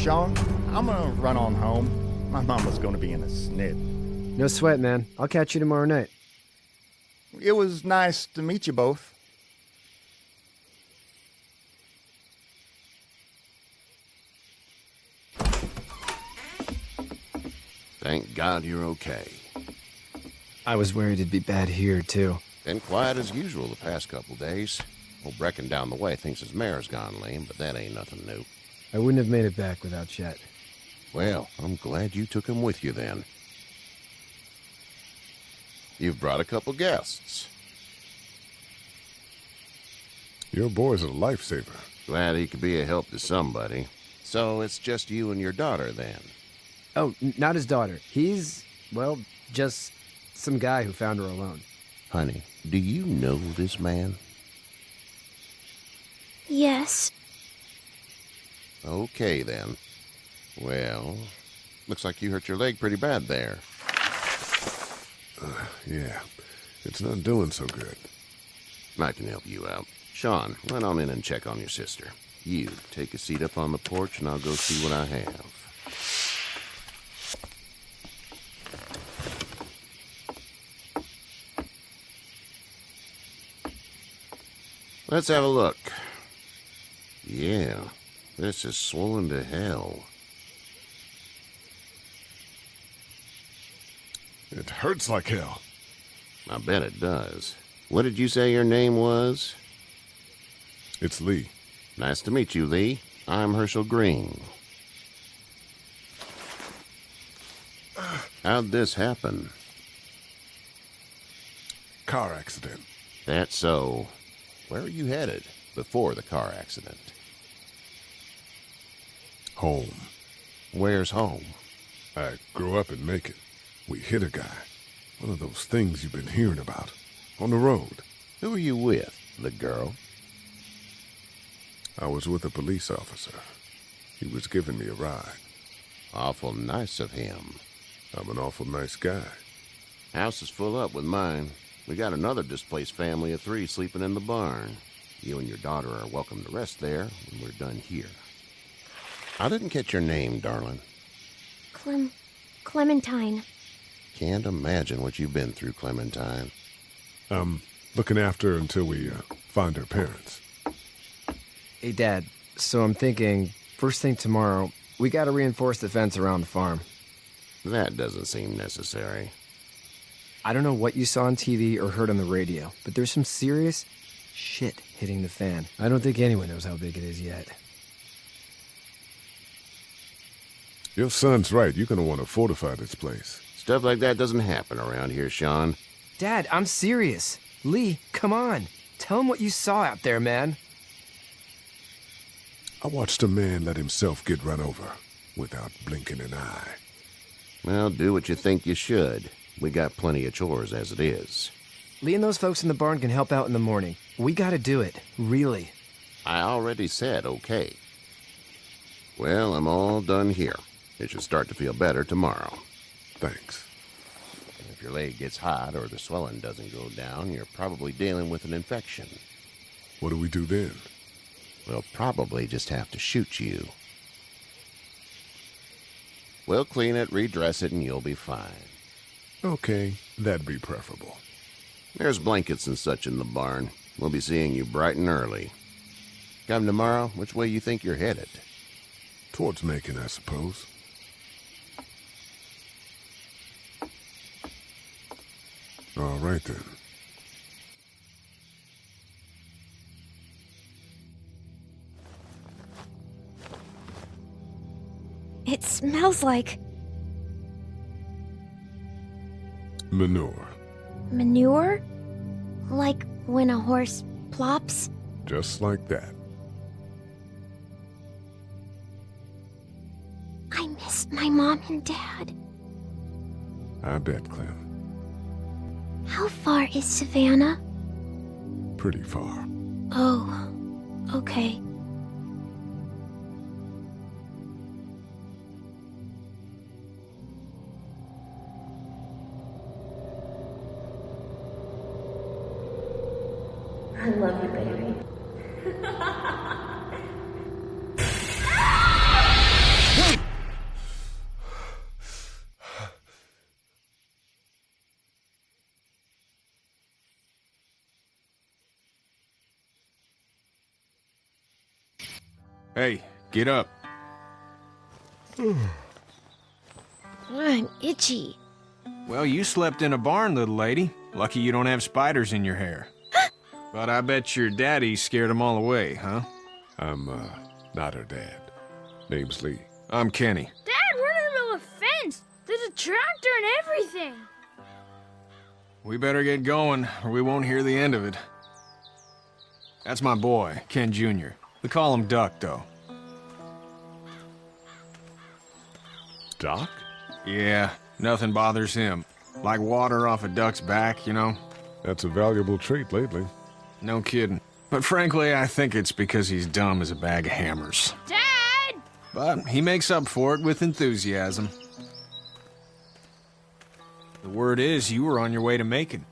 Sean. I'm gonna run on home. My mama's gonna be in a snit. No sweat, man. I'll catch you tomorrow night. It was nice to meet you both. Thank God you're okay. I was worried it'd be bad here, too. Been quiet as usual the past couple days. Old Brecken down the way thinks his mare's gone lame, but that ain't nothing new. I wouldn't have made it back without Chet. Well, I'm glad you took him with you then. You've brought a couple guests. Your boy's a lifesaver. Glad he could be a help to somebody. So it's just you and your daughter then? Oh, not his daughter. He's, well, just some guy who found her alone. Honey, do you know this man? Yes. Okay, then. Well, looks like you hurt your leg pretty bad there. Yeah, it's not doing so good. I can help you out. Sean, run on in and check on your sister. You, take a seat up on the porch and I'll go see what I have. Let's have a look. Yeah, this is swollen to hell. It hurts like hell. I bet it does. What did you say your name was? It's Lee. Nice to meet you, Lee. I'm Herschel Green. How'd this happen? Car accident. That's so. Where are you headed before the car accident? Home. Where's home? I grew up in Macon. We hit a guy. One of those things you've been hearing about. On the road. Who are you with? The girl? I was with a police officer. He was giving me a ride. Awful nice of him. I'm an awful nice guy. House is full up with mine. We got another displaced family of 3 sleeping in the barn. You and your daughter are welcome to rest there when we're done here. I didn't catch your name, darling. Clementine. Can't imagine what you've been through, Clementine. I'm looking after her until we find her parents. Hey, Dad, so I'm thinking, first thing tomorrow, we gotta reinforce the fence around the farm. That doesn't seem necessary. I don't know what you saw on TV or heard on the radio, but there's some serious shit hitting the fan. I don't think anyone knows how big it is yet. Your son's right. You're gonna want to fortify this place. Stuff like that doesn't happen around here, Sean. Dad, I'm serious. Lee, come on. Tell him what you saw out there, man. I watched a man let himself get run over without blinking an eye. Well, do what you think you should. We got plenty of chores as it is. Lee and those folks in the barn can help out in the morning. We gotta do it. Really. I already said okay. Well, I'm all done here. It should start to feel better tomorrow. Thanks. If your leg gets hot or the swelling doesn't go down, you're probably dealing with an infection. What do we do then? We'll probably just have to shoot you. We'll clean it, redress it, and you'll be fine. Okay, that'd be preferable. There's blankets and such in the barn. We'll be seeing you bright and early. Come tomorrow, which way you think you're headed? Towards Macon, I suppose. All right, then. It smells like Manure. manure? Like when a horse plops? Just like that. I miss my mom and dad. I bet, Clem. How far is Savannah? Pretty far. Oh, okay. I love you, baby. Hey, get up. I'm itchy. Well, you slept in a barn, little lady. Lucky you don't have spiders in your hair. But I bet your daddy scared them all away, huh? I'm, not her dad. Name's Lee. I'm Kenny. Dad, we're in the middle of a fence. There's a tractor and everything. We better get going, or we won't hear the end of it. That's my boy, Ken Jr. We call him Duck, though. Doc? Yeah, nothing bothers him. Like water off a duck's back, you know? That's a valuable trait lately. No kidding. But frankly, I think it's because he's dumb as a bag of hammers. Dad! But he makes up for it with enthusiasm. The word is you were on your way to Macon.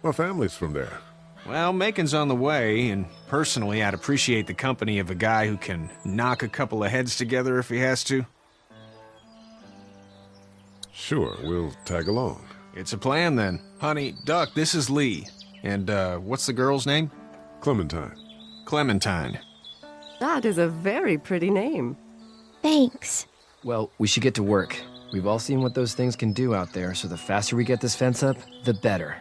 My family's from there. Well, Macon's on the way, and personally, I'd appreciate the company of a guy who can knock a couple of heads together if he has to. Sure, we'll tag along. It's a plan, then. Honey, Duck, this is Lee. And, what's the girl's name? Clementine. Clementine. That is a very pretty name. Thanks. Well, we should get to work. We've all seen what those things can do out there, so the faster we get this fence up, the better.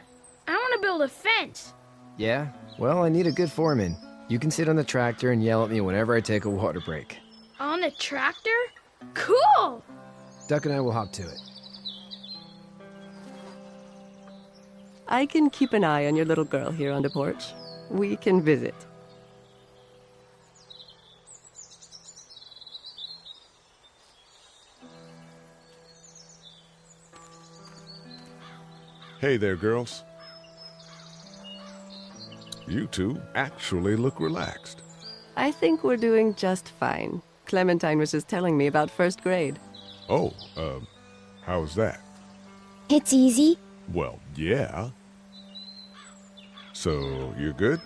I want to build a fence. Yeah? Well, I need a good foreman. You can sit on the tractor and yell at me whenever I take a water break. On the tractor? Cool! Duck and I will hop to it. I can keep an eye on your little girl here on the porch. We can visit. Hey there, girls. You two actually look relaxed. I think we're doing just fine. Clementine was just telling me about first grade. Oh, how was that? It's easy. Well, yeah. So, you're good?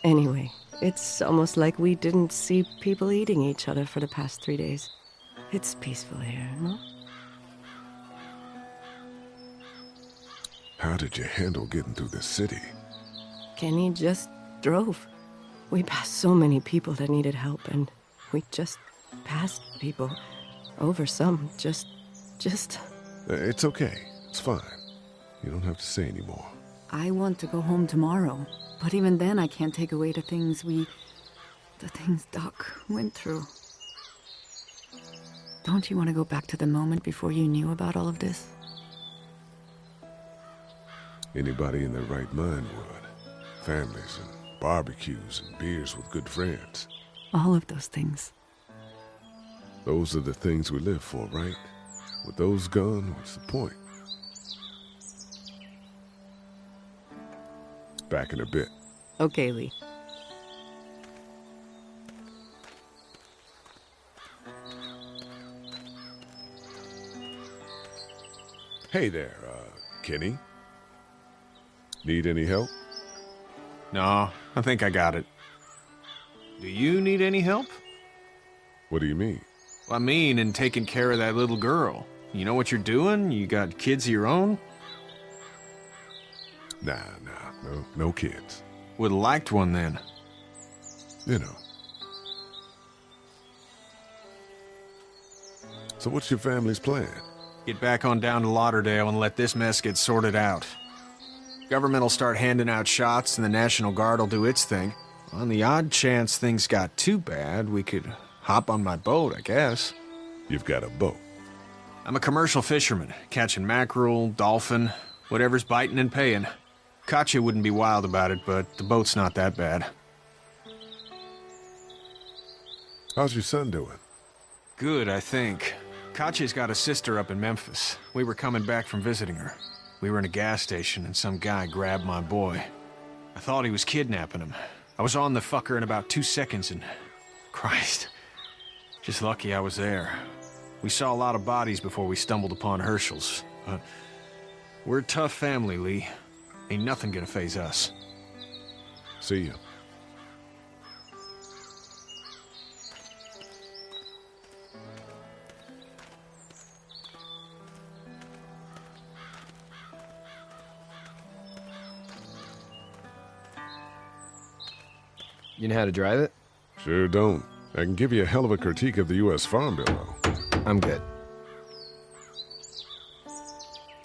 Anyway, it's almost like we didn't see people eating each other for the past 3 days. It's peaceful here, no? How did you handle getting through the city? Kenny just drove. We passed so many people that needed help, and we just passed people. Over some, just... It's okay. It's fine. You don't have to say anymore. I want to go home tomorrow, but even then I can't take away the things Doc went through. Don't you want to go back to the moment before you knew about all of this? Anybody in their right mind would. Families and barbecues and beers with good friends. All of those things. Those are the things we live for, right? With those gone, what's the point? Back in a bit. Okay, Lee. Hey there, Kenny. Need any help? No, I think I got it. Do you need any help? What do you mean? I mean, in taking care of that little girl. You know what you're doing? You got kids of your own? Nah, no kids. Would've liked one then. You know. So what's your family's plan? Get back on down to Lauderdale and let this mess get sorted out. Government will start handing out shots and the National Guard will do its thing. On the odd chance things got too bad, we could hop on my boat, I guess. You've got a boat. I'm a commercial fisherman, catching mackerel, dolphin, whatever's biting and paying. Katya wouldn't be wild about it, but the boat's not that bad. How's your son doing? Good, I think. Katya's got a sister up in Memphis. We were coming back from visiting her. We were in a gas station and some guy grabbed my boy. I thought he was kidnapping him. I was on the fucker in about 2 seconds and... Christ. Just lucky I was there. We saw a lot of bodies before we stumbled upon Herschel's. But we're a tough family, Lee. Ain't nothing gonna faze us. See you. You know how to drive it? Sure don't. I can give you a hell of a critique of the U.S. Farm Bill, though. I'm good.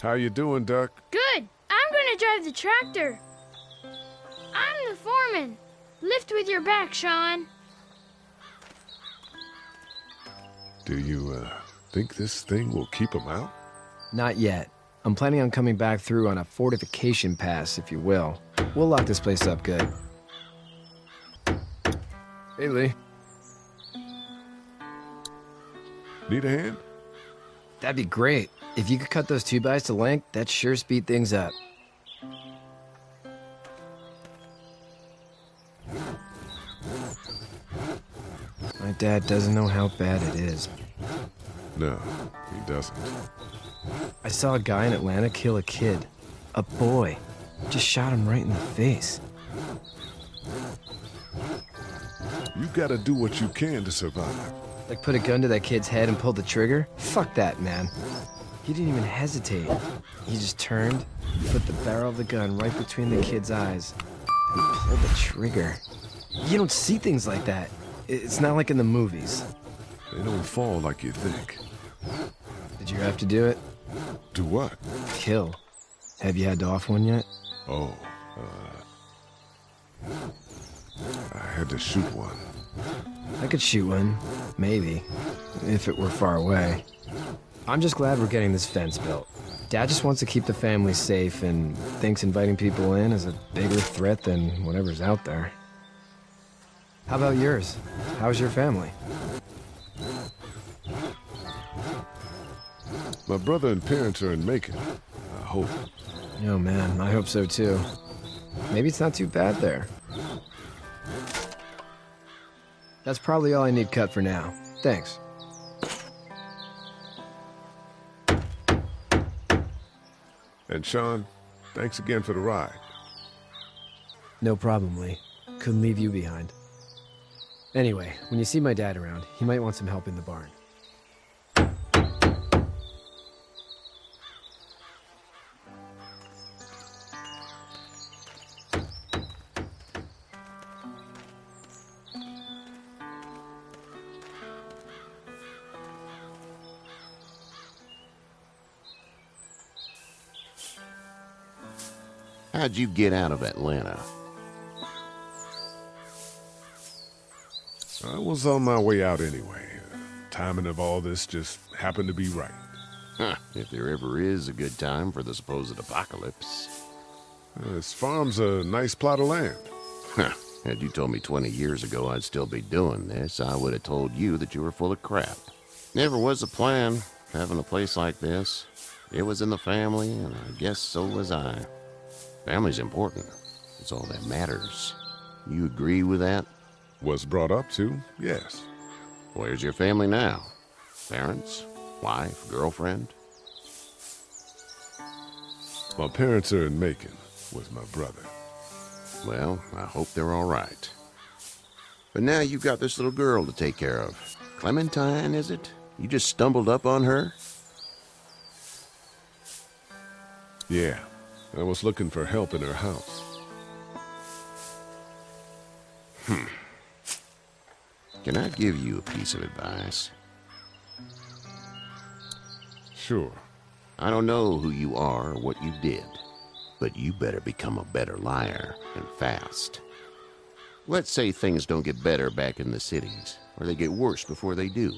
How you doing, Duck? Good. I'm gonna drive the tractor. I'm the foreman. Lift with your back, Sean. Do you, think this thing will keep them out? Not yet. I'm planning on coming back through on a fortification pass, if you will. We'll lock this place up good. Hey, Lee. Need a hand? That'd be great. If you could cut those 2x to length, that'd sure speed things up. My dad doesn't know how bad it is. No, he doesn't. I saw a guy in Atlanta kill a kid. A boy. Just shot him right in the face. You gotta do what you can to survive. Like put a gun to that kid's head and pull the trigger? Fuck that, man. He didn't even hesitate. He just turned, put the barrel of the gun right between the kid's eyes, and pulled the trigger. You don't see things like that. It's not like in the movies. They don't fall like you think. Did you have to do it? Do what? Kill. Have you had to off one yet? Oh, I had to shoot one. I could shoot one. Maybe. If it were far away. I'm just glad we're getting this fence built. Dad just wants to keep the family safe and thinks inviting people in is a bigger threat than whatever's out there. How about yours? How's your family? My brother and parents are in Macon. I hope. Oh man, I hope so too. Maybe it's not too bad there. That's probably all I need cut for now. Thanks. And Sean, thanks again for the ride. No problem, Lee. Couldn't leave you behind. Anyway, when you see my dad around, he might want some help in the barn. How'd you get out of Atlanta? I was on my way out anyway. Timing of all this just happened to be right. Huh, if there ever is a good time for the supposed apocalypse. This farm's a nice plot of land. Huh, had you told me 20 years ago I'd still be doing this, I would have told you that you were full of crap. Never was a plan, having a place like this. It was in the family, and I guess so was I. Family's important. It's all that matters. You agree with that? Was brought up to, yes. Where's your family now? Parents? Wife? Girlfriend? My parents are in Macon with my brother. Well, I hope they're all right. But now you've got this little girl to take care of. Clementine, is it? You just stumbled up on her? Yeah, I was looking for help in her house. Can I give you a piece of advice? Sure. I don't know who you are or what you did, but you better become a better liar, and fast. Let's say things don't get better back in the cities, or they get worse before they do.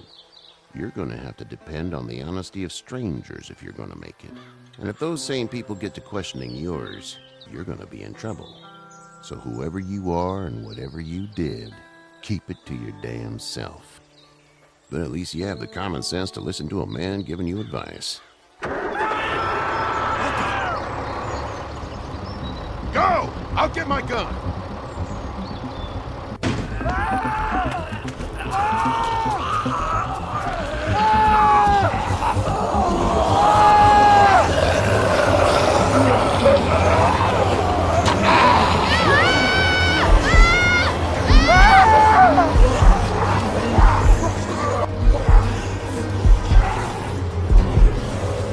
You're gonna have to depend on the honesty of strangers if you're gonna make it. And if those same people get to questioning yours, you're gonna be in trouble. So whoever you are and whatever you did, keep it to your damn self. But at least you have the common sense to listen to a man giving you advice. Go! I'll get my gun!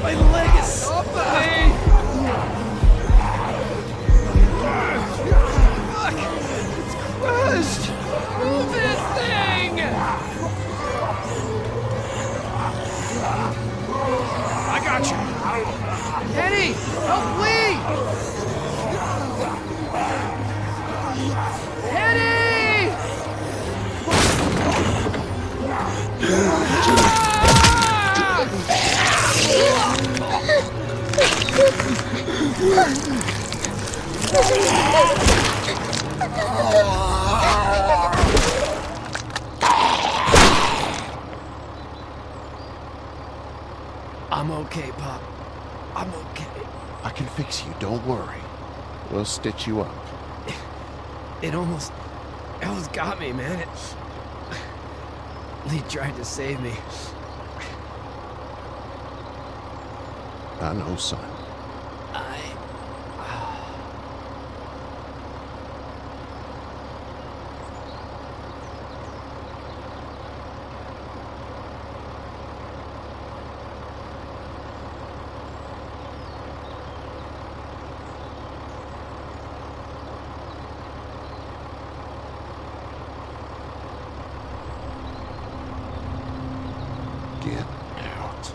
My leg is stopping me! Fuck! It's crushed! Move this thing! I'm okay, Pop. I'm okay. I can fix you, don't worry. We'll stitch you up. It almost got me, man. Lee tried to save me. I know, son. Get out.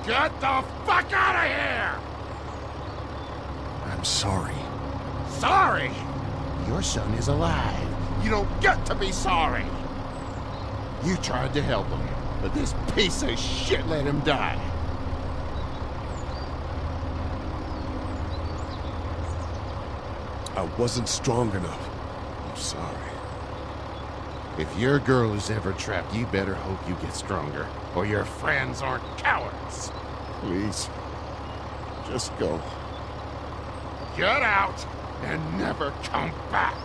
Get the fuck out of here! I'm sorry. Sorry? Your son is alive. You don't get to be sorry. You tried to help him, but this piece of shit let him die. I wasn't strong enough. I'm sorry. If your girl is ever trapped, you better hope you get stronger, or your friends aren't cowards. Please. Just go. Get out and never come back.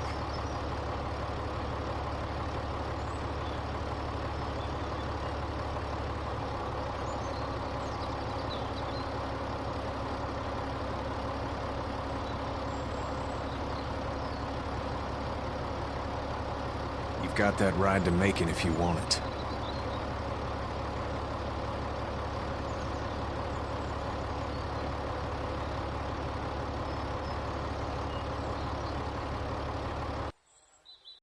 You've got that ride to Macon if you want it.